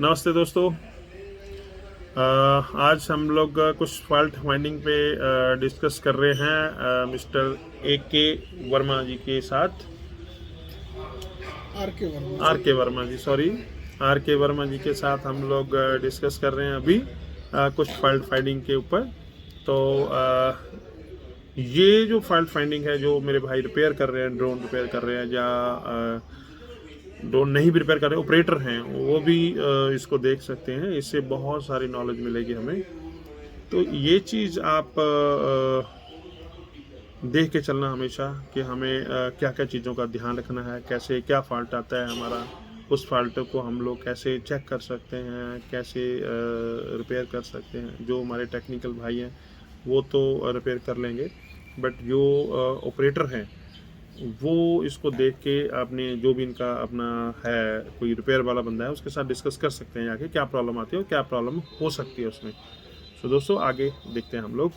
नमस्ते दोस्तों। आज हम लोग कुछ फॉल्ट फाइंडिंग पे डिस्कस कर रहे हैं मिस्टर ए के वर्मा जी के साथ। आर के वर्मा आर जी। के वर्मा जी, सॉरी, आर के वर्मा जी के साथ हम लोग डिस्कस कर रहे हैं अभी कुछ फॉल्ट फाइंडिंग के ऊपर। तो ये जो फॉल्ट फाइंडिंग है जो मेरे भाई रिपेयर कर रहे हैं, ड्रोन रिपेयर कर रहे हैं या ड्रोन नहीं भी रिपेयर कर रहे, ऑपरेटर हैं, वो भी इसको देख सकते हैं। इससे बहुत सारी नॉलेज मिलेगी हमें। तो ये चीज़ आप देख के चलना हमेशा कि हमें क्या क्या चीज़ों का ध्यान रखना है, कैसे क्या फॉल्ट आता है हमारा, उस फॉल्ट को हम लोग कैसे चेक कर सकते हैं, कैसे रिपेयर कर सकते हैं। जो हमारे टेक्निकल भाई हैं वो तो रिपेयर कर लेंगे, बट जो ऑपरेटर हैं वो इसको देख के आपने जो भी इनका अपना है, कोई रिपेयर वाला बंदा है, उसके साथ डिस्कस कर सकते हैं आगे क्या प्रॉब्लम आती है और क्या प्रॉब्लम हो सकती है उसमें। तो दोस्तों आगे देखते हैं हम लोग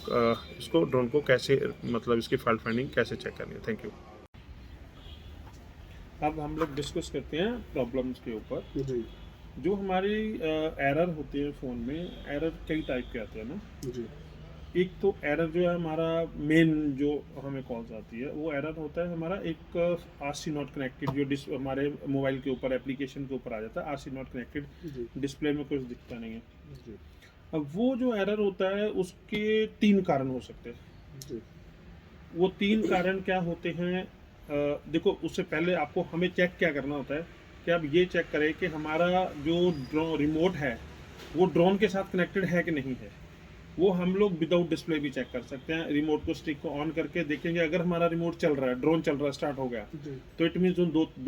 इसको, ड्रोन को कैसे, मतलब इसकी फॉल्ट फाइंडिंग कैसे चेक करनी है। Thank you. अब हम लोग डिस्कस करते हैं प्रॉब्लम्स के ऊपर। जी जो हमारी एरर होती है फ़ोन में, एरर कई टाइप के आते हैं ना। जी एक तो एरर जो है हमारा मेन जो हमें कॉल्स आती है, वो एरर होता है हमारा एक आरसी नॉट कनेक्टेड, जो हमारे मोबाइल के ऊपर एप्लीकेशन के ऊपर आ जाता है, आरसी नॉट कनेक्टेड, जी डिस्प्ले में कुछ दिखता नहीं है। जी अब वो जो एरर होता है उसके 3 कारण हो सकते हैं। जी वो 3 कारण क्या होते हैं? देखो, उससे पहले आपको हमें चेक क्या करना होता है कि आप ये चेक करें कि हमारा जो रिमोट है वो ड्रोन के साथ कनेक्टेड है कि नहीं है। वो हम लोग विदाउट डिस्प्ले भी चेक कर सकते हैं। रिमोट को, स्टिक को ऑन करके देखेंगे, अगर हमारा रिमोट चल रहा है, ड्रोन चल रहा है, स्टार्ट हो गया, जी तो इट मीन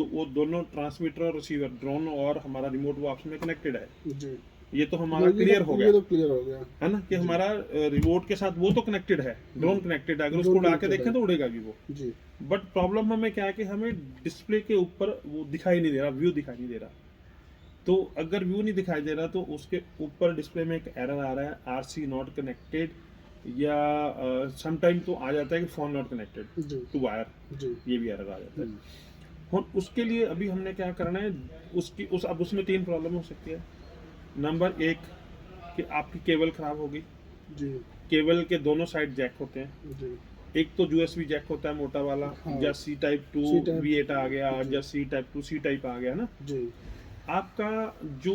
वो दोनों ट्रांसमीटर और रिसीवर, ड्रोन और हमारा रिमोट, वो आपस में कनेक्टेड है। जी ये तो हमारा ये क्लियर हो तो गया ये तो क्लियर हो गया। है ना, कि जी हमारा रिमोट के साथ वो तो कनेक्टेड है, ड्रोन कनेक्टेड है, अगर उसको ड्रोन उड़ा के कनेक्टेड देखें है। तो उड़ेगा भी वो। जी बट प्रॉब्लम हमें क्या है कि हमें डिस्प्ले के ऊपर वो दिखाई नहीं दे रहा, व्यू दिखाई नहीं दे रहा। तो अगर व्यू नहीं दिखाई दे रहा तो उसके ऊपर डिस्प्ले में एक एरर आ रहा है, आरसी नॉट कनेक्टेड, या समटाइम तो आ जाता है कि फोन नॉट कनेक्टेड जी टू वायर, जी ये भी एरर आ जाता है। और उसके लिए अभी हमने क्या करना है, अब उसमें 3 प्रॉब्लम हो सकती है। नंबर 1 कि आपकी केबल खराब होगी। जी केबल के दोनों साइड जैक होते हैं। जी एक तो यूएसबी जैक होता है मोटा वाला, हाँ। या C type to C type. V eight आ गया, जी या C type to C type आ गया ना। जी आपका जो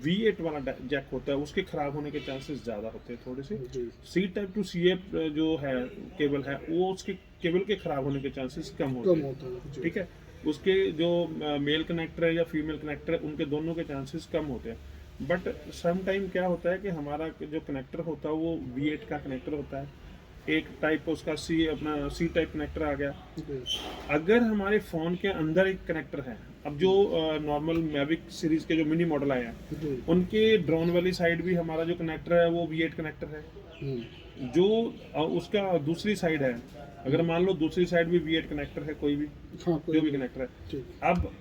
V8 वाला जैक होता है उसके खराब होने के चांसेस ज़्यादा होते हैं थोड़े से। जी C type to C F जो है केबल है, वो उसके केबल के खराब होने के चांसेस कम होते कम हैं। होता है। जी ठीक है। उसके जो मेल कनेक्टर है या फीमेल कनेक्टर है, उनके दोनों के चांसेस कम होते हैं। बट सम टाइम क्या होता है कि हमारा जो कनेक्टर होता है वो V8 का कनेक्टर होता है, एक टाइप उसका सी टाइप कनेक्टर आ गया। जी अगर हमारे फ़ोन के अंदर एक कनेक्टर है, अब जो नॉर्मल मैविक सीरीज़ के जो मिनी मॉडल आए हैं, जी उनके ड्रोन वाली साइड भी हमारा जो कनेक्टर है वो V8 कनेक्टर है। जो उसका दूसरी साइड है, अगर मान लो दूसरी साइड भी V8 कनेक्टर है, कोई भी हाँ कोई जो भी कनेक्टर है, ठीक अब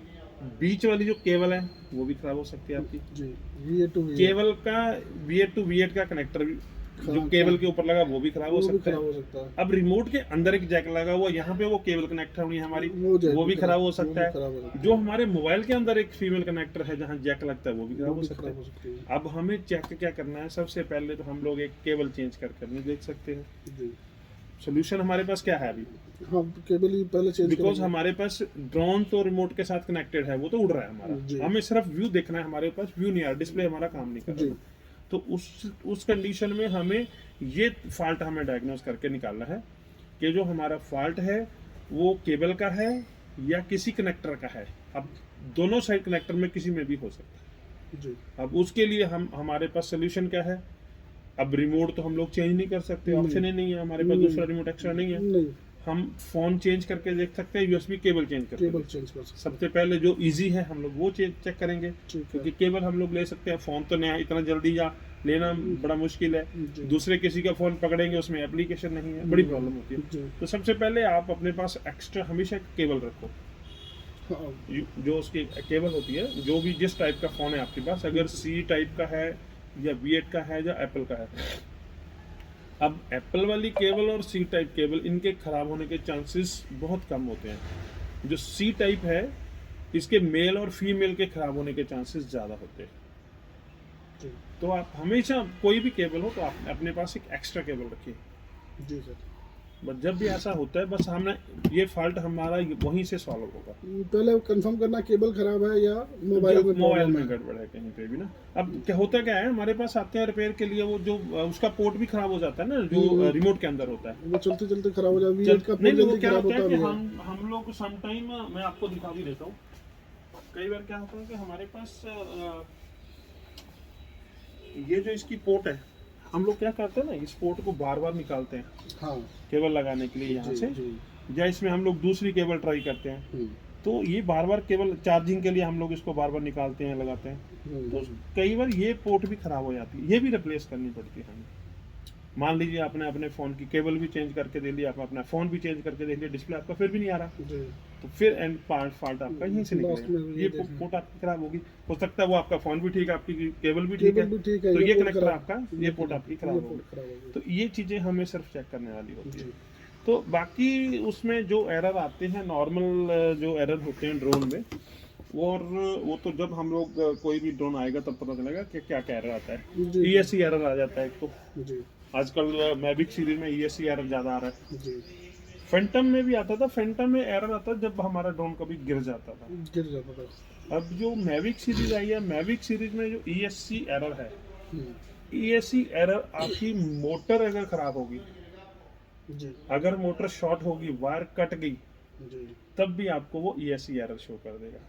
बीच वाली जो केबल है वो भी खराब हो सकती है आपकी। जी वी टू वी केबल का V8 टू V8 का कनेक्टर भी जो खराब- केबल के ऊपर लगा वो भी खराब हो वो भी सकता खराब है। हो सकता है। अब रिमोट के अंदर एक जैक लगा हुआ, यहाँ पे वो केबल कनेक्ट होनी है हमारी, जैक वो भी खराब हो सकता है। खराब हो सकता जो हमारे मोबाइल के अंदर एक फीमेल कनेक्टर है जहाँ जैक लगता है, वो भी है। खराब वो हो भी सकता खराब हो है। सकती है। अब हमें चेक क्या करना है, सबसे पहले तो हम लोग एक केबल चेंज कर नहीं देख सकते हैं। जी सोल्यूशन हमारे पास क्या है अभी? हाँ केबल ही पहले चेंज बिकॉज करेंगे। हमारे पास ड्रोन तो रिमोट के साथ कनेक्टेड है, वो तो उड़ रहा है जी हमारा, हमें सिर्फ व्यू देखना है, हमारे पास व्यू नहीं आ रहा, डिस्प्ले हमारा काम नहीं कर जी रहा। तो उस कंडीशन में हमें ये फॉल्ट हमें डायग्नोस करके निकालना है कि जो हमारा फॉल्ट है वो केबल का है या किसी कनेक्टर का है। अब दोनों साइड कनेक्टर में किसी में भी हो सकता जी है। अब उसके लिए हमारे पास सोल्यूशन क्या है? अब रिमोट तो हम लोग चेंज नहीं कर सकते, नहीं। ऑप्शन ही नहीं है हमारे पास, दूसरा रिमोट एक्स्ट्रा नहीं है। नहीं हम फोन चेंज करके देख सकते हैं, यूएसबी केबल चेंज करके केबल देख सकते चेंज कर हैं। सकते सबसे पहले जो इजी है हम लोग वो चेक करेंगे, ठीक है। क्योंकि केबल हम लोग ले सकते हैं, फोन तो नया इतना जल्दी या लेना बड़ा मुश्किल है। जी दूसरे किसी का फोन पकड़ेंगे, उसमें एप्लीकेशन नहीं है, बड़ी प्रॉब्लम होती है। जी तो सबसे पहले आप अपने पास एक्स्ट्रा हमेशा केबल रखो। हाँ जो उसकी केबल होती है, जो भी जिस टाइप का फोन है आपके पास, अगर सी टाइप का है या V8 का है या एप्पल का है। अब एप्पल वाली केबल और सी टाइप केबल, इनके खराब होने के चांसेस बहुत कम होते हैं। जो सी टाइप है, इसके मेल और फीमेल के खराब होने के चांसेस ज़्यादा होते हैं। जी तो आप हमेशा कोई भी केबल हो तो आप अपने पास एक एक्स्ट्रा केबल रखिए। जी सर। बस जब भी ऐसा होता है बस हमने ये फॉल्ट हमारा वहीं से सॉल्व होगा। पहले कंफर्म करना केबल खराब है या मोबाइल में मोबाइल प्रॉब्लम में है। गड़बड़ है कहीं पे भी ना। अब क्या होता क्या है, हमारे पास आते हैं रिपेयर के लिए, वो जो उसका पोर्ट भी खराब हो जाता है ना, जो रिमोट के अंदर होता है। वो चलते चलते खराब हो जाए, चल, V8 का नहीं पोर्ट नहीं, वो जल्दी क्या खराब होता है होता कि भी है। हम लोग सम टाइम, मैं आपको दिखा भी देता हूँ, कई बार क्या होता है कि हमारे पास ये जो इसकी पोर्ट है, हम लोग क्या करते हैं ना, इस पोर्ट को बार बार निकालते हैं हाँ केबल लगाने के लिए यहाँ जी से, जी। या इसमें हम लोग दूसरी केबल ट्राई करते हैं, तो ये बार बार केबल चार्जिंग के लिए हम लोग इसको बार बार निकालते हैं, लगाते हैं, तो कई बार ये पोर्ट भी खराब हो जाती है, ये भी रिप्लेस करनी पड़ती है हमें। मान लीजिए आपने अपने फ़ोन की केबल भी चेंज करके दे लिया, आप अपना फ़ोन भी चेंज करके देख लिया, डिस्प्ले आपका फिर भी नहीं आ रहा, जी तो फिर एंड पार्ट फॉल्ट आपका यहीं से लास्ट में निकलेगा, ये ये देखें। पोर्ट आपकी खराब होगी। हो सकता है वो आपका फ़ोन भी ठीक है, आपकी केबल भी ठीक केबल भी ठीक है, है, तो ये पोर्ट कनेक्टर खराब, आपका, ये पोर्ट आपकी खराब होगी। पोर्ट खराब होगी। तो ये चीज़ें हमें सिर्फ चेक करने वाली होती है। जी तो बाकी उसमें जो एरर आते हैं नॉर्मल, जो एरर होते हैं ड्रोन में, और वो तो जब हम लोग कोई भी ड्रोन आएगा तब पता चलेगा कि क्या क्या एरर आता है। जी ESC एरर आ जाता है एक तो, जी आजकल मैविक सीरीज में ESC एरर ज़्यादा आ रहा है। जी। फैंटम में भी आता था, फैंटम में एरर आता जब हमारा ड्रोन कभी गिर जाता था। गिर जाता था। अब जो मैविक सीरीज आई है, मैविक सीरीज में जो ESC एरर है, हम्म, ESC एरर आपकी मोटर अगर खराब होगी, जी अगर मोटर शॉर्ट होगी, वायर कट गई, जी तब भी आपको वो ESC एरर शो कर देगा।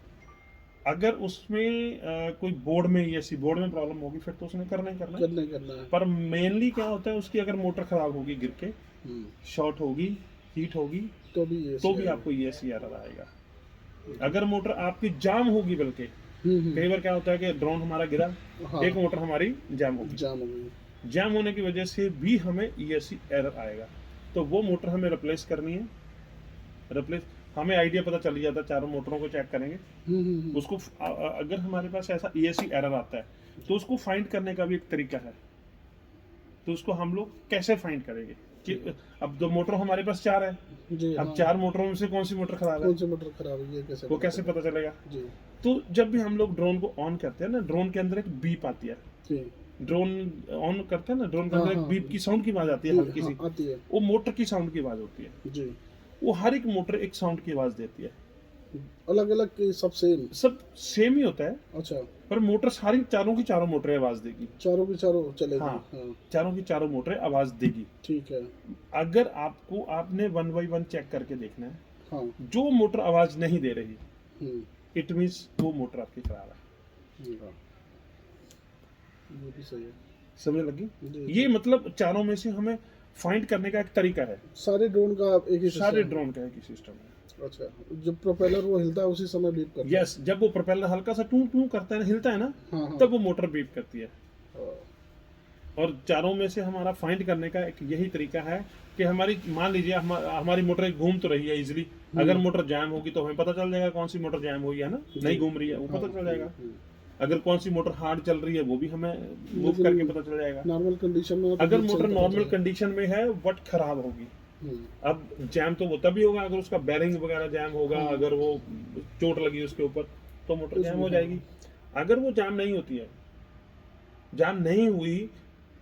अगर उसमें कोई बोर्ड में ESC बोर्ड में प्रॉब्लम होगी, फिर तो उसने करना ही करना है। करना ही करना है। पर मेनली क्या होता है, उसकी अगर मोटर खराब होगी गिर के, हम्म, शॉर्ट होगी, हीट होगी, तो भी ये तो भी आपको ESC एरर आएगा। अगर मोटर आपकी जाम होगी, बल्कि कई बार क्या होता है कि ड्रोन हमारा गिरा, हाँ, एक मोटर हमारी जाम होगी, जाम हो गई। जाम होने की वजह से भी हमें ESC एरर आएगा, तो वो मोटर हमें रिप्लेस करनी है। रिप्लेस हमें आइडिया पता चल जाता है, चारों मोटरों को चेक करेंगे, उसको अगर हमारे पास ऐसा ESC एरर आता है तो उसको फाइंड करने का भी एक तरीका है। तो उसको हम लोग कैसे फाइंड करेंगे कि अब दो मोटर हमारे पास चार है, जी अब हाँ। चार मोटरों में से कौन सी मोटर खराब है, कौन सी मोटर खराब है, ये कैसे वो कैसे पता चलेगा? जी तो जब भी हम लोग ड्रोन को ऑन करते हैं ना, ड्रोन के अंदर एक बीप आती है, जी ड्रोन ऑन करते हैं ना, ड्रोन के अंदर एक हाँ, बीप की साउंड की आवाज आती है, हल्की सी, आती है वो मोटर की साउंड की आवाज होती है। जी। वो हर एक मोटर एक साउंड की आवाज देती है, अलग अलग सब सेम। सब सेम ही होता है, अच्छा, पर मोटर सारी चारों की चारों मोटरें आवाज देगी। चारों की चारों चलेगी। हाँ, हाँ चारों की चारों मोटरें आवाज देगी। ठीक है। अगर आपने 1 बाई 1 चेक करके देखना है, हाँ जो मोटर आवाज नहीं दे रही, हम्म, इट मीन्स वो मोटर आपकी खराब है। हाँ, ये भी सही है। समझ लगी? जी, ये मतलब चारों में से हमें फाइंड करने का एक तरीका है। सारे ड्रोन का एक ही सारे सिस्टम। ड्रोन का एक ही सिस्टम है। अच्छा, जब प्रोपेलर वो हिलता है उसी समय बीप करता है। यस, जब वो प्रोपेलर हल्का सा टू टू करता है ना, हिलता है ना, हाँ हाँ तब वो मोटर बीप करती है। हाँ, और चारों में से हमारा फाइंड करने का एक यही तरीका है कि हमारी, मान लीजिए हमारी मोटर घूम तो रही है इजीली, अगर मोटर जैम होगी तो हमें पता चल जाएगा कौन सी मोटर जैम हुई है ना, नहीं घूम रही है, वो पता चल जाएगा। अगर कौन सी मोटर हार्ड चल रही है वो भी हमें मूव करके पता चल जाएगा। नॉर्मल कंडीशन में अगर मोटर नॉर्मल कंडीशन में है बट खराब होगी, अब जैम तो वो तभी होगा अगर उसका बैरिंग वगैरह जैम होगा, अगर वो चोट लगी उसके ऊपर तो मोटर जैम हो जाएगी। अगर वो जैम नहीं होती है, जैम नहीं हुई,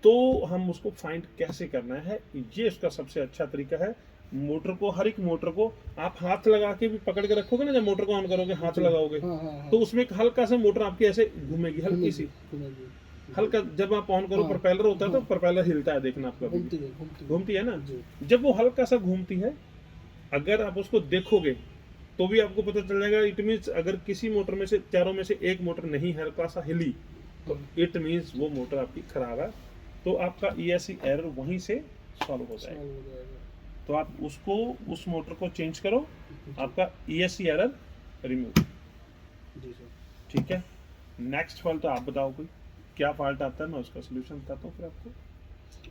तो हम उसको फाइंड कैसे करना है, ये उसका सबसे अच्छा तरीका है। मोटर को, हर एक मोटर को आप हाथ लगा के भी पकड़ के रखोगे ना, जब मोटर को ऑन करोगे हाथ लगाओगे, तो उसमें एक हल्का सा मोटर आपकी ऐसे घूमेगी, हल्की सी, हल्का, जब आप ऑन करो प्रोपेलर होता है तो प्रोपेलर हिलता है, देखना आपका घूमती है ना, जब वो हल्का सा घूमती है, अगर आप उसको देखोगे तो भी आपको पता चल जाएगा। इट मीन्स अगर किसी मोटर में से, चारों में से एक मोटर नहीं हल्का सा हिली, तो इट मीन्स वो मोटर आपकी खराब है, तो आपका ESC एरर वहीं से सॉल्व हो जाएगा। तो आप उसको, उस मोटर को चेंज करो, आपका ESC एरर रिमूव। ठीक है, नेक्स्ट फॉल्ट आप बताओ कोई क्या फॉल्ट आता है, मैं उसका सोल्यूशन बताता हूँ फिर आपको।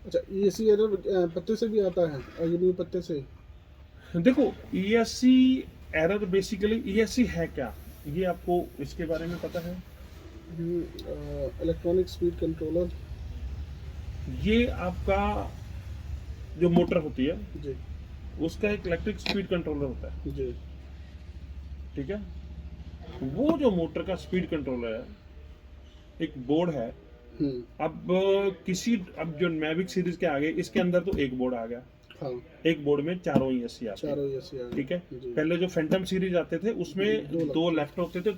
अच्छा, ESC एरर पत्ते से भी आता है, अग्नि पत्ते से। देखो, ESC एरर बेसिकली, ESC है क्या, ये आपको इसके बारे में पता है? Electronic speed controller. ये आपका जो मोटर होती है जी उसका एक इलेक्ट्रिक स्पीड कंट्रोलर होता है। जी ठीक है, वो जो मोटर का स्पीड कंट्रोलर है, एक बोर्ड है, अब अब जो मैविक सीरीज के आगे इसके अंदर तो एक बोर्ड आ गया, हाँ एक बोर्ड में चारों ESC आते हैं, चारों ESC आ गए। ठीक है। जी। पहले जो फैंटम सीरीज आते थे उसमें दो लेफ्ट होते थे,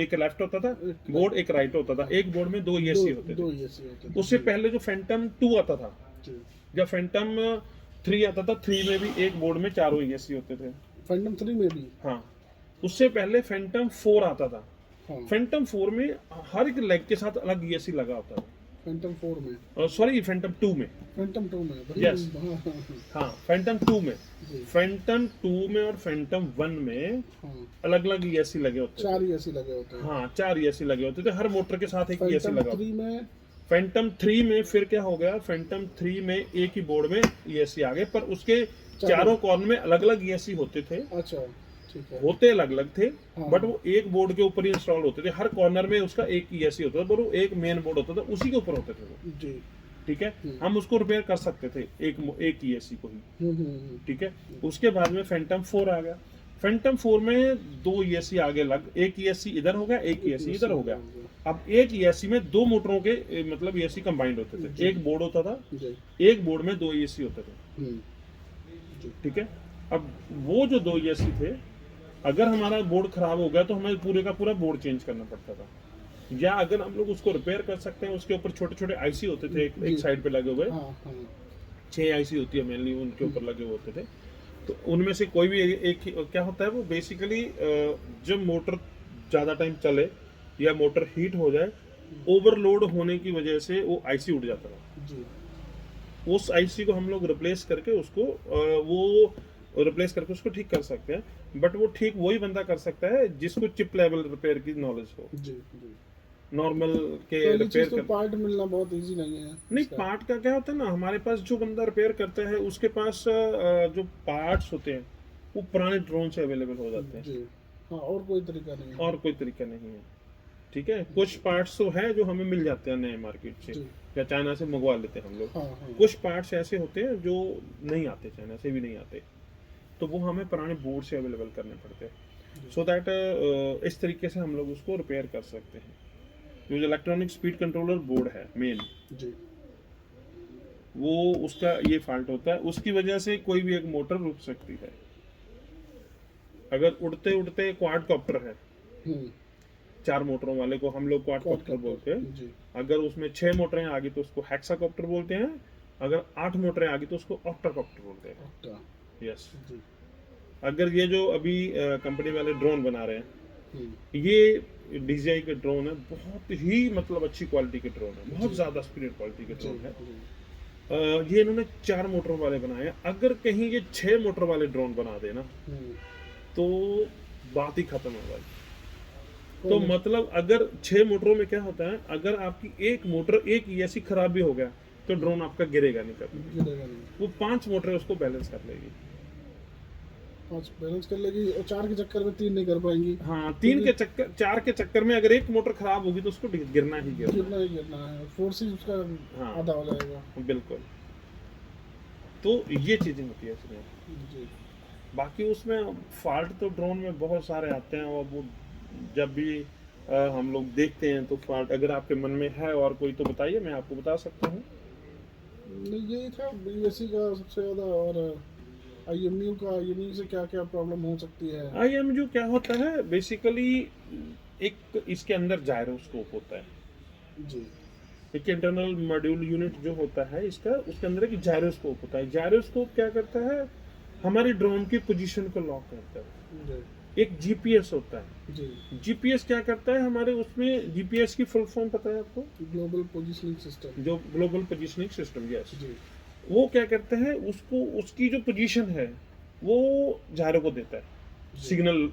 एक लेफ्ट होता था बोर्ड, एक राइट होता था, एक बोर्ड में दो ESC होते दो थे। ESC होते थे। उससे पहले जो फैंटम 2 आता था, जी। जब फैंटम 3 आता था, 3 में भी एक बोर्ड में चारों ESC होते थे। फैंटम 3 में भी। हाँ, उससे पहले फैंटम 4 आता था। हाँ फैंटम 4 में हर एक लेग के साथ अलग ESC लगा होता था। फैंटम 4 में, सॉरी फैंटम 2 में, फैंटम 2 में भाई। Yes. हाँ हाँ हाँ हाँ फैंटम 2 में, जी। फैंटम 2 में और फैंटम 1 में हाँ अलग अलग ESC लगे होते थे। 4 ESC लगे होते हैं। हाँ 4 ESC लगे होते थे, हर मोटर के साथ एक ESC फैंटम लगा। 3 में, फैंटम 3 में फिर क्या हो गया, फैंटम 3 में एक ही बोर्ड में ESC आ गए, पर उसके चारों कॉर्नर में अलग अलग ESC होते थे, अच्छा ठीक है। होते अलग अलग थे, हाँ। बट वो एक बोर्ड के ऊपर ही इंस्टॉल होते थे। हर कॉर्नर में उसका एक ESC होता था, पर वो एक मेन बोर्ड होता था, उसी के ऊपर होते थे वो, जी। ठीक है। हम उसको रिपेयर कर सकते थे एक ESC को ही, ठीक है। उसके बाद में फैंटम 4 आ गया। फैंटम 4 में दो ESC आगे लग, एक ESC इधर हो गया, एक ESC इधर हो गया। अब एक ESC में दो मोटरों के मतलब ESC कंबाइंड होते थे, एक बोर्ड होता था, जी। एक बोर्ड में दो ESC होते थे, ठीक है। अब वो जो दो ESC थे, अगर हमारा बोर्ड खराब हो गया तो हमें पूरे का पूरा बोर्ड चेंज करना पड़ता था, या अगर हम लोग उसको रिपेयर कर सकते हैं, उसके ऊपर छोटे छोटे IC होते थे, एक साइड पे लगे हुए, हाँ हाँ 6 IC होती है मेनली, उनके ऊपर लगे हुए होते थे। तो उनमें से कोई भी एक क्या होता है, वो बेसिकली जब मोटर ज़्यादा टाइम चले या मोटर हीट हो जाए, ओवरलोड होने की वजह से वो IC उड़ जाता था। जी। उस IC को हम लोग रिप्लेस करके उसको ठीक कर सकते हैं, बट वो ठीक वही बंदा कर सकता है जिसको चिप लेवल रिपेयर की नॉलेज हो। जी जी। नॉर्मल के पहली रिपेयर चीज तो पार्ट मिलना बहुत इजी नहीं है। नहीं, पार्ट का क्या होता है ना, हमारे पास जो बंदा रिपेयर करता है उसके पास जो पार्ट्स होते हैं वो पुराने ड्रोन से अवेलेबल हो जाते हैं। जी हाँ, और कोई तरीका नहीं है। और कोई तरीका नहीं है, ठीक है। कुछ पार्ट्स तो है जो हमें मिल जाते हैं नए मार्केट से, जी। या चाइना से मंगवा लेते हैं हम लोग। हाँ हाँ कुछ पार्ट्स ऐसे होते हैं जो नहीं आते, चाइना से भी नहीं आते, तो वो हमें पुराने बोर्ड से अवेलेबल करने पड़ते हैं, सो दैट इस तरीके से हम लोग उसको रिपेयर कर सकते हैं। जो इलेक्ट्रॉनिक स्पीड कंट्रोलर बोर्ड है मेन, जी। वो उसका ये फॉल्ट होता है, उसकी वजह से कोई भी एक मोटर रुक सकती है। अगर उड़ते उड़ते क्वाड कॉप्टर है, 4 मोटरों वाले को हम लोग क्वाड कॉप्टर बोलते हैं, जी। अगर उसमें 6 मोटरें आ गई तो उसको हेक्साकॉप्टर बोलते हैं, अगर 8 मोटरें आ गई तो उसको ऑक्टाकॉप्टर बोलते हैं। ऑक्टा। यस। जी। अगर ये जो अभी कंपनी वाले ड्रोन बना रहे हैं, ये DJI के ड्रोन है, बहुत ही मतलब अच्छी क्वालिटी के ड्रोन है, बहुत ज़्यादा सुपीरियर क्वालिटी के ड्रोन है। ये इन्होंने 4 मोटर वाले बनाए हैं। अगर कहीं ये 6 मोटर वाले ड्रोन बना देना तो बात ही खत्म है भाई। तो मतलब अगर 6 मोटरों में क्या होता है, अगर आपकी एक मोटर, एक ESC खराब भी हो गया तो ड्रोन आपका गिरेगा नहीं कभी, गिरेगा नहीं। वो 5 मोटरें उसको बैलेंस कर लेगी। 5 बैलेंस कर लेगी, और 4 के चक्कर में 3 नहीं कर पाएंगी। हाँ, 4 के चक्कर में अगर एक मोटर खराब होगी तो उसको गिरना ही गिरना ही गिरना है, फोर्सेस उसका हाँ। आधा हो जाएगा। बिल्कुल। तो ये चीजें होती है इसमें। जी। बाकी उसमें फॉल्ट तो ड्रोन में बहुत सारे आते हैं, और वो जब भी हम लोग देखते हैं तो फॉल्ट अगर आपके मन में है और कोई तो बताइए, मैं आपको बता सकता हूँ। नहीं, यही था BSC का सबसे ज़्यादा, और IMU का, IMU से क्या क्या प्रॉब्लम हो सकती है। IMU क्या होता है बेसिकली, एक इसके अंदर जायरोस्कोप होता है। जी। एक इंटरनल मॉड्यूल यूनिट जो होता है इसका, उसके अंदर एक जायरोस्कोप होता है। जायरोस्कोप क्या करता है, हमारी ड्रोन की पोजीशन को लॉक करता है। जी। एक GPS होता है। जी। GPS क्या करता है हमारे उसमें, GPS की फुल फॉर्म पता है आपको? Global positioning system. जो ग्लोबल पोजीशनिंग सिस्टम, यस। जी। वो क्या करता है, उसको उसकी जो पोजीशन है वो जायरो को देता है सिग्नल।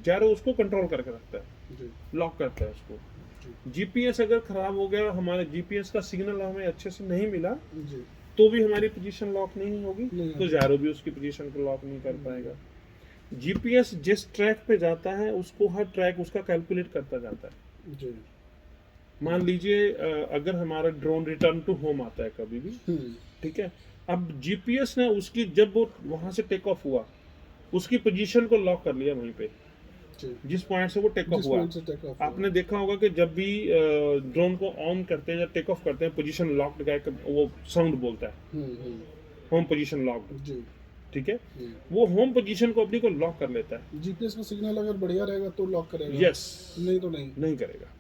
जायरो उसको कंट्रोल करके रखता है, जी। लॉक करता है उसको। GPS अगर खराब हो गया, हमारे GPS का सिग्नल हमें अच्छे से नहीं मिला, जी। तो भी हमारी पोजीशन लॉक नहीं होगी, नहीं तो जायरो भी उसकी पोजीशन को लॉक नहीं कर पाएगा। GPS जिस ट्रैक पे जाता है उसको हर ट्रैक उसका कैलकुलेट करता जाता है। जी। मान लीजिए अगर हमारा ड्रोन रिटर्न टू होम आता है कभी भी, ठीक है, अब GPS ने उसकी, जब वो वहां से टेक ऑफ हुआ, उसकी पोजीशन को लॉक कर लिया वहीं पे, जी। जिस पॉइंट से वो टेक ऑफ जिस हुआ। point से take off हुआ। आपने देखा होगा कि जब भी ड्रोन को ऑन करते हैं या टेक ऑफ करते हैं, पोजीशन लॉक्ड का वो साउंड बोलता है, हम्म। Home position locked. जी। ठीक है, वो होम पोजीशन को अपनी को लॉक कर लेता है। जीपीएस का सिग्नल अगर बढ़िया रहेगा तो लॉक करेगा। यस, नहीं तो नहीं। नहीं करेगा।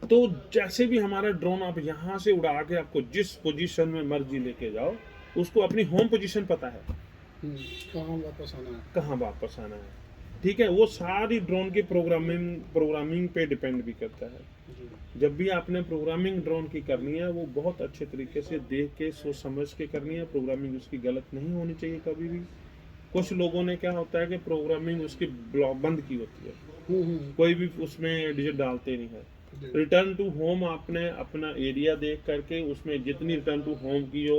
तो जैसे भी हमारा ड्रोन आप यहाँ से उड़ा के आपको जिस पोजीशन में मर्जी लेके जाओ, उसको अपनी होम पोजीशन पता है, कहाँ वापस आना है, कहाँ वापस आना है। ठीक है, वो सारी ड्रोन की प्रोग्रामिंग पे डिपेंड भी करता है। जी। जब भी आपने प्रोग्रामिंग ड्रोन की करनी है, वो बहुत अच्छे तरीके से देख के सोच समझ के करनी है। प्रोग्रामिंग उसकी गलत नहीं होनी चाहिए कभी भी। कुछ लोगों ने क्या होता है कि प्रोग्रामिंग उसकी बंद की होती है, कोई भी उसमें डिजिट डालते नहीं है। रिटर्न टू होम आपने अपना एरिया देख करके उसमें जितनी रिटर्न टू होम की जो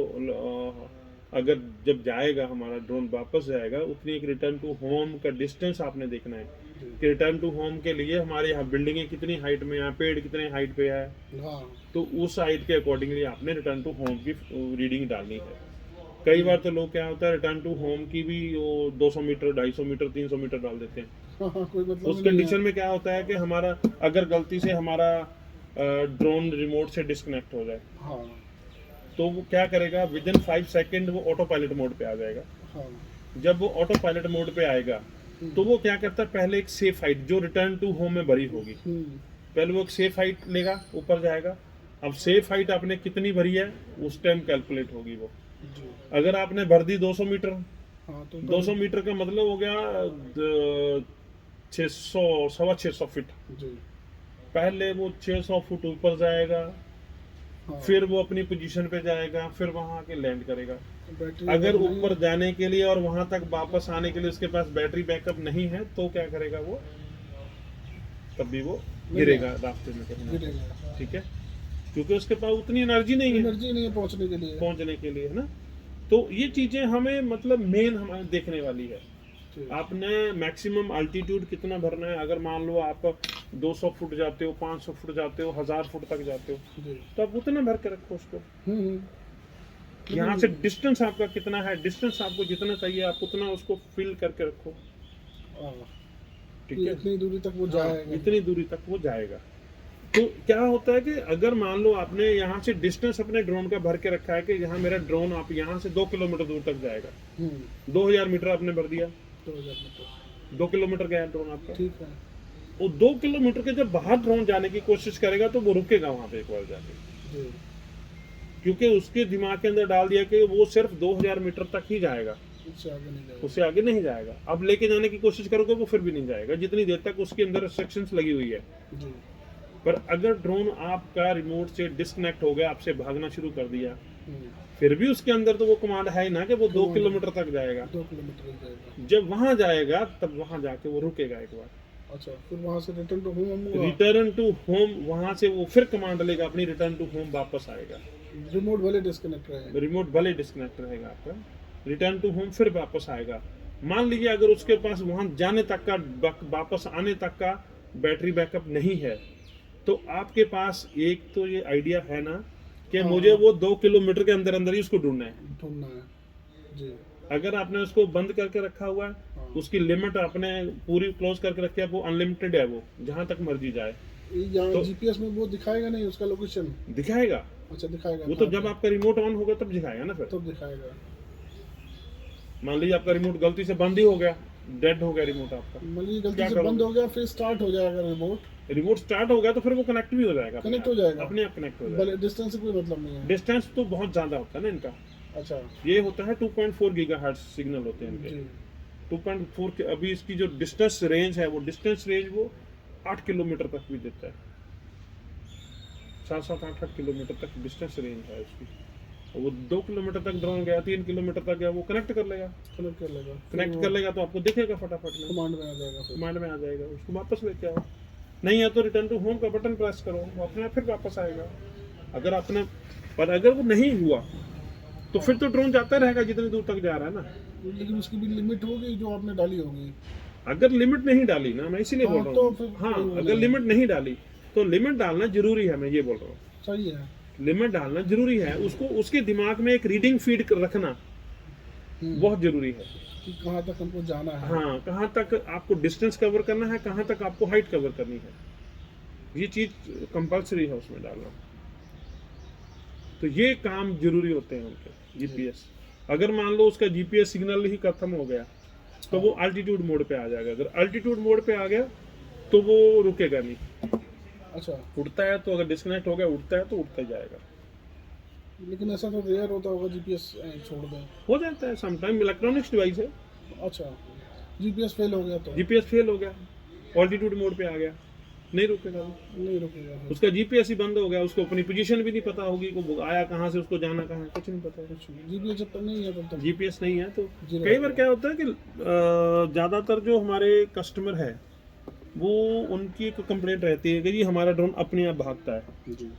अगर जब जाएगा हमारा ड्रोन वापस जाएगा, उतनी एक रिटर्न टू होम का डिस्टेंस आपने देखना है कि रिटर्न टू होम के लिए हमारे यहाँ बिल्डिंगें कितनी हाइट में है, पेड़ कितने हाइट पे है। तो उस हाइट के अकॉर्डिंगली आपने रिटर्न टू होम की रीडिंग डालनी है। कई बार तो लोग क्या होता है, रिटर्न टू होम की भी वो 200 मीटर 250 मीटर 300 मीटर डाल देते हैं। कोई मतलब उस कंडीशन में क्या होता है कि हमारा अगर गलती से हमारा ड्रोन रिमोट से डिस्कनेक्ट हो जाए, तो वो क्या करेगा, विद इन 5 सेकेंड वो ऑटो पायलट मोड पे आ जाएगा। जब वो ऑटो पायलट मोड पे आएगा तो वो क्या करता है, पहले एक सेफ हाइट जो रिटर्न टू होम में भरी होगी, पहले वो एक सेफ हाइट लेगा, ऊपर जाएगा। अब सेफ हाइट आपने कितनी भरी है उस टाइम कैलकुलेट होगी वो। अगर आपने भर दी 200 मीटर, तो 200 मीटर का मतलब हो गया 600 फीट। पहले वो 600 फुट ऊपर जाएगा, फिर वो अपनी पोजीशन पे जाएगा, फिर वहां आके लैंड करेगा। अगर ऊपर जाने के लिए और वहां तक वापस आने के लिए उसके पास बैटरी बैकअप नहीं है, तो क्या करेगा वो, तब भी वो गिरेगा रास्ते में कहीं। ठीक है, क्योंकि उसके पास उतनी एनर्जी नहीं है पहुंचने के लिए, है ना। तो ये चीजें हमें मतलब मेन हमारे देखने वाली है। आपने मैक्सिमम अल्टीट्यूड कितना भरना है। अगर मान लो आप 200 फुट जाते हो, 500 फुट जाते हो, 1000 फुट तक जाते हो, तो आप उतना भर के रखो उसको। यहाँ से डिस्टेंस आपका कितना है, डिस्टेंस आपको जितना चाहिए आप उतना उसको फिल करके रखो। ठीक है, इतनी दूरी तक वो जाएगा, इतनी दूरी तक वो जाएगा। तो क्या होता है कि अगर मान लो आपने यहाँ से डिस्टेंस अपने ड्रोन का भर के रखा है कि यहाँ मेरा ड्रोन आप यहाँ से 2 किलोमीटर दूर तक जाएगा, 2000 मीटर आपने भर दिया, 2 किलोमीटर गया ड्रोन आपका। ठीक है, वो 2 किलोमीटर के जब बाहर ड्रोन जाने की कोशिश करेगा तो वो रुकेगा वहां पे एक बार जाके, क्योंकि उसके दिमाग के अंदर डाल दिया कि वो सिर्फ 2000 मीटर तक ही जाएगा, उससे आगे नहीं जाएगा। अब लेके जाने की कोशिश करोगे वो फिर भी नहीं जाएगा, जितनी देर तक उसके अंदर रिस्ट्रिक्शंस लगी हुई है। पर अगर ड्रोन आपका रिमोट से डिस्कनेक्ट हो गया, आपसे भागना शुरू कर दिया, फिर भी उसके अंदर तो वो कमांड है ही ना कि वो 2 किलोमीटर तक जाएगा। 2 किलोमीटर जाएगा। जब वहां जाएगा तब वहां जाके वो रुकेगा एक बार। अच्छा, फिर वहां से रिटर्न टू होम वहां से वो फिर कमांड लेगा अपनी, रिटर्न टू होम वापस आएगा। रिमोट भले डिस्कनेक्ट रहेगा आपका, रिटर्न टू होम फिर वापस आएगा। मान लीजिए अगर उसके पास वहां जाने तक का, वापस आने तक का बैटरी बैकअप नहीं है, तो आपके पास एक तो ये आइडिया है ना कि मुझे वो 2 किलोमीटर के अंदर अंदर ही उसको ढूंढना है। जी। अगर आपने उसको बंद करके रखा हुआ है, उसकी लिमिट आपने पूरी क्लोज करके रखी है, वो अनलिमिटेड है, वो जहां तक मर्जी जाए। तो जीपीएस में वो दिखाएगा नहीं उसका लोकेशन? दिखाएगा। अच्छा, दिखाएगा। वो तो जब आपका रिमोट ऑन होगा तब दिखाएगा ना, फिर तब दिखाएगा। मान लीजिए आपका रिमोट गलती से बंद ही हो गया, डेड हो गया रिमोट आपका, मान लीजिए गलती से बंद हो गया, फिर स्टार्ट हो जाएगा रिमोट स्टार्ट हो गया तो फिर वो कनेक्ट भी हो जाएगा, कनेक्ट हो जाएगा, अपने आप कनेक्ट हो जाएगा। डिस्टेंस से कोई मतलब नहीं है। डिस्टेंस तो बहुत ज्यादा होता है ना इनका। अच्छा, ये होता है 2.4 गीगाहर्ट्ज सिग्नल होते हैं इनके। 2.4 के अभी इसकी जो डिस्टेंस रेंज है, वो डिस्टेंस रेंज वो 8 किलोमीटर तक भी देता है, 7-7, 8 किलोमीटर तक डिस्टेंस रेंज है उसकी। वो 2 किलोमीटर तक ड्रोन गया, 3 किलोमीटर तक गया, वो कनेक्ट कर लेगा तो आपको दिखेगा फटाफट में, कमांड में आ जाएगा, उसको वापस लेके आओ। नहीं है तो रिटर्न टू होम का बटन प्रेस करो, वो अपने आप फिर वापस आएगा। अगर वो नहीं हुआ तो फिर तो ड्रोन जाता रहेगा जितनी दूर तक जा रहा है ना। लेकिन उसकी भी लिमिट होगी जो आपने डाली होगी। अगर लिमिट नहीं डाली ना, मैं इसीलिए बोल रहा हूँ। हाँ, अगर लिमिट नहीं डाली तो लिमिट डालना जरूरी है, मैं ये बोल रहा हूँ। सही है, लिमिट डालना जरूरी है। उसको उसके दिमाग में एक रीडिंग फीड रखना बहुत ज़रूरी है कि कहाँ तक हमको जाना है। हाँ, कहाँ तक आपको डिस्टेंस कवर करना है, कहाँ तक आपको हाइट कवर करनी है, ये चीज़ कंपल्सरी है उसमें डालना। तो ये काम जरूरी होते हैं उनके जीपीएस। अगर मान लो उसका जीपीएस सिग्नल ही खत्म हो गया तो वो अल्टीट्यूड मोड पे आ जाएगा। अगर अल्टीट्यूड मोड पे आ गया तो वो रुकेगा नहीं। अच्छा, उड़ता है तो अगर डिस्कनेक्ट हो गया, उड़ता है तो उड़ता ही जाएगा। लेकिन ऐसा तो रेयर होता होगा जीपीएस छोड़ दें। हो जाता है समटाइम, इलेक्ट्रॉनिक्स डिवाइस है। अच्छा, जीपीएस फेल हो गया तो जीपीएस फेल हो गया, अल्टीट्यूड मोड पे आ गया, नहीं रुकेगा वो। नहीं रुकेगा फिर। उसका जीपीएस ही बंद हो गया, उसको अपनी पोजीशन भी नहीं पता होगी, को आया कहाँ से, उसको जाना कहाँ है, कुछ नहीं पता है। कुछ नहीं, जीपीएस जब तक नहीं है तब तक जीपीएस नहीं है तो जीरो कई बार क्या होता है कि ज़्यादातर जो हमारे कस्टमर है वो उनकी एक कंप्लेंट रहती है कि जी हमारा ड्रोन अपने आप भागता है, जी।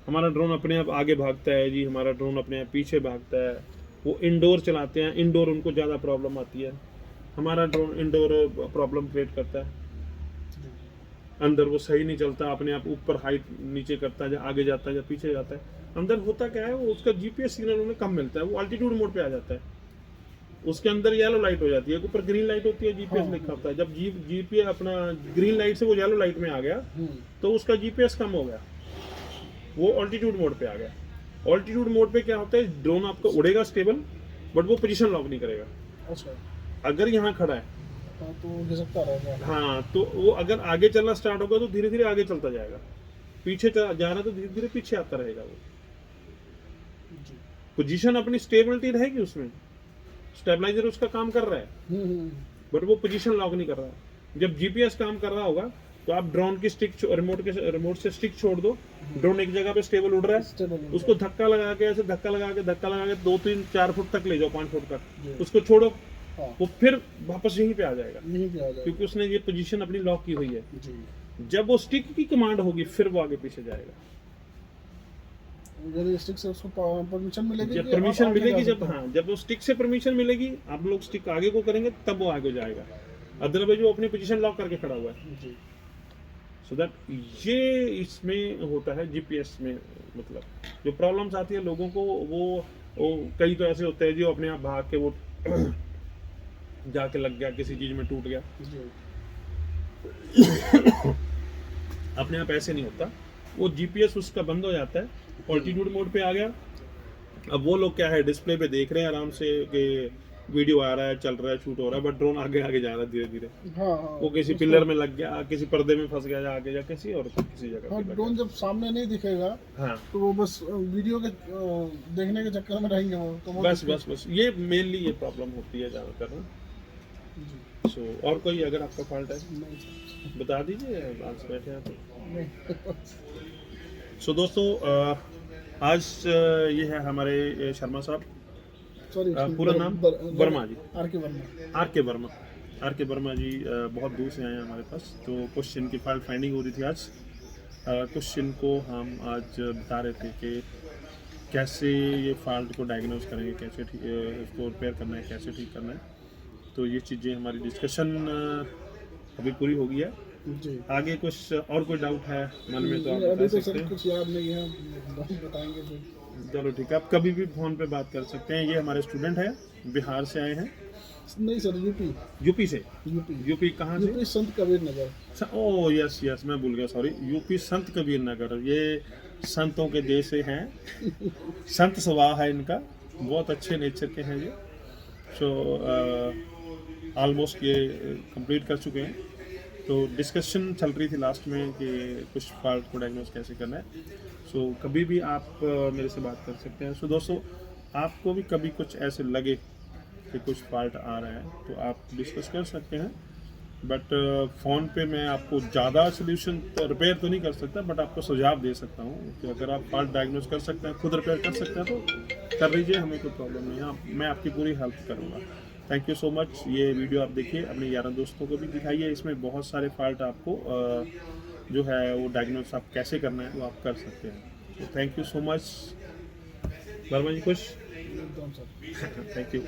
हमारा ड्रोन अपने आप आगे भागता है जी, हमारा ड्रोन अपने आप पीछे भागता है। वो इंडोर चलाते हैं, इंडोर उनको ज़्यादा प्रॉब्लम आती है। हमारा ड्रोन इंडोर प्रॉब्लम क्रिएट करता है, अंदर वो सही नहीं चलता, अपने आप ऊपर हाइट नीचे करता है, या आगे जाता है या पीछे जाता है। अंदर होता क्या है, वो उसका जीपीएस सिग्नल उन्हें कम मिलता है, वो अल्टीट्यूड मोड पे आ जाता है। उसके अंदर येलो लाइट हो जाती है, ऊपर ग्रीन लाइट होती है, जीपीएस लिखा होता है। जब जीपीएस अपना ग्रीन लाइट से वो येलो लाइट में आ गया तो उसका जीपीएस कम हो गया, वो ऑल्टीट्यूड मोड पे आ गया। ऑल्टीट्यूड मोड पे क्या होता है, ड्रोन आपका उड़ेगा स्टेबल, बट वो पोजीशन लॉक नहीं करेगा। अच्छा, अगर यहाँ खड़ा है हाँ तो घिसकता रहेगा। हाँ, तो वो अगर आगे चलना स्टार्ट होगा तो धीरे धीरे आगे चलता जाएगा, पीछे जा रहा है तो धीरे धीरे पीछे आता रहेगा। वो जी। पोजीशन अपनी स्टेबिलिटी रहेगी, उसमें स्टेबलाइजर उसका काम कर रहा है, बट वो पोजीशन लॉक नहीं कर रहा है। जब जीपीएस काम कर रहा होगा तो आप ड्रोन की स्टिक रिमोट से स्टिक छोड़ दो, ड्रोन एक जगह पे स्टेबल उड़ रहा है, स्टेबल उसको धक्का लगा के ऐसे धक्का लगा के 2 3 4 फुट तक ले जाओ, 5 फुट जी। तक, उसको छोड़ो, हाँ, वो फिर वापस यहीं पे आ जाएगा, यहीं पे आ जाएगा। क्योंकि उसने ये पोजीशन अपनी लॉक की हुई है। जी। जब वो स्टिक की कमांड होगी फिर वो आगे पीछे जाएगा। यदि स्टिक से उसको परमिशन मिलेगी, जब कि परमिशन आप आगे मिलेगी, जा जब सकते हैं। हाँ, जब वो स्टिक से परमिशन मिलेगी, आप लोग स्टिक आगे को करेंगे तब वो आगे जाएगा, अदरवाइज वो अपनी पोजीशन लॉक करके खड़ा हुआ है। जी। सो दैट ये इसमें होता है जीपीएस में। मतलब जो प्रॉब्लम्स आती है लोगों को, वो कई तो ऐसे होते हैं जो अपने आप भाग के वो जाके लग गया, किसी चीज में टूट गया, जी। अपने आप ऐसे नहीं होता। वो जीपीएस उसका बंद हो जाता है, ऑल्टीट्यूड मोड पे आ गया। अब वो लोग क्या है, डिस्प्ले पे देख रहे हैं आराम से कि वीडियो आ रहा है, चल रहा है, शूट हो रहा है, बट ड्रोन आगे आगे जा रहा है धीरे धीरे। हाँ, हाँ, वो किसी पिलर में लग गया, किसी पर्दे में फंस गया आगे, या किसी और किसी जगह हाँ, पे लग ड्रोन जब सामने नहीं दिखेगा गया। हाँ, तो वो बस वीडियो के देखने के चक्कर में रहेंगे वो, तो वो बस ये मेनली ये प्रॉब्लम होती है ज़्यादातर। जी। सो और कोई अगर आपका फॉल्ट है नहीं सर। बता दीजिए, आज बैठे हैं तो। नहीं। सो दोस्तों, आज ये है हमारे शर्मा साहब, सॉरी, पूरा नाम वर्मा जी, आर के वर्मा। आर के वर्मा जी बहुत दूर से आए हैं हमारे पास। तो कुछ इनकी फाइल फाइंडिंग हो रही थी आज। कुछ इनको हम आज बता रहे थे कि कैसे ये फॉल्ट को डायग्नोज करेंगे, कैसे इसको रिपेयर करना है, कैसे ठीक करना है। तो ये चीज़ें हमारी डिस्कशन अभी पूरी हो गई है। जी। आगे कुछ और कोई डाउट है मन में तो आप अभी बता तो सकते सर हैं। कुछ याद नहीं है, बताएंगे फिर। चलो ठीक है, आप कभी भी फ़ोन पे बात कर सकते हैं। ये हमारे स्टूडेंट हैं, बिहार से आए हैं। नहीं सर, यूपी। यूपी से? यूपी। यूपी कहाँ से? यूपी संत Kabir Nagar. Oh yes yes, मैं भूल गया, सॉरी। यूपी संत कबीर नगर, ये संतों के देश से हैं। संत स्वभाव है इनका, बहुत अच्छे नेचर के हैं ये। सो ऑलमोस्ट ये कंप्लीट कर चुके हैं। तो डिस्कशन चल रही थी लास्ट में कि कुछ फॉल्ट को डायग्नोज कैसे करना है। सो कभी भी आप मेरे से बात कर सकते हैं। सो दोस्तों, आपको भी कभी कुछ ऐसे लगे कि कुछ फॉल्ट आ रहा है तो आप डिस्कस कर सकते हैं। बट फ़ोन पे मैं आपको ज़्यादा सोल्यूशन रिपेयर तो नहीं कर सकता, बट आपको सुझाव दे सकता हूँ कि अगर आप फॉल्ट डायग्नोज कर सकते हैं, खुद रिपेयर कर सकते हैं तो कर लीजिए, हमें कोई प्रॉब्लम नहीं है। मैं आपकी पूरी हेल्प करूँगा। Thank you so much. ये वीडियो आप देखिए, अपने यार दोस्तों को भी दिखाइए। इसमें बहुत सारे फॉल्ट आपको जो है वो डायग्नोज आप कैसे करना है वो आप कर सकते हैं। तो thank you so much. Verma ji खुश? एकदम सर। Thank you.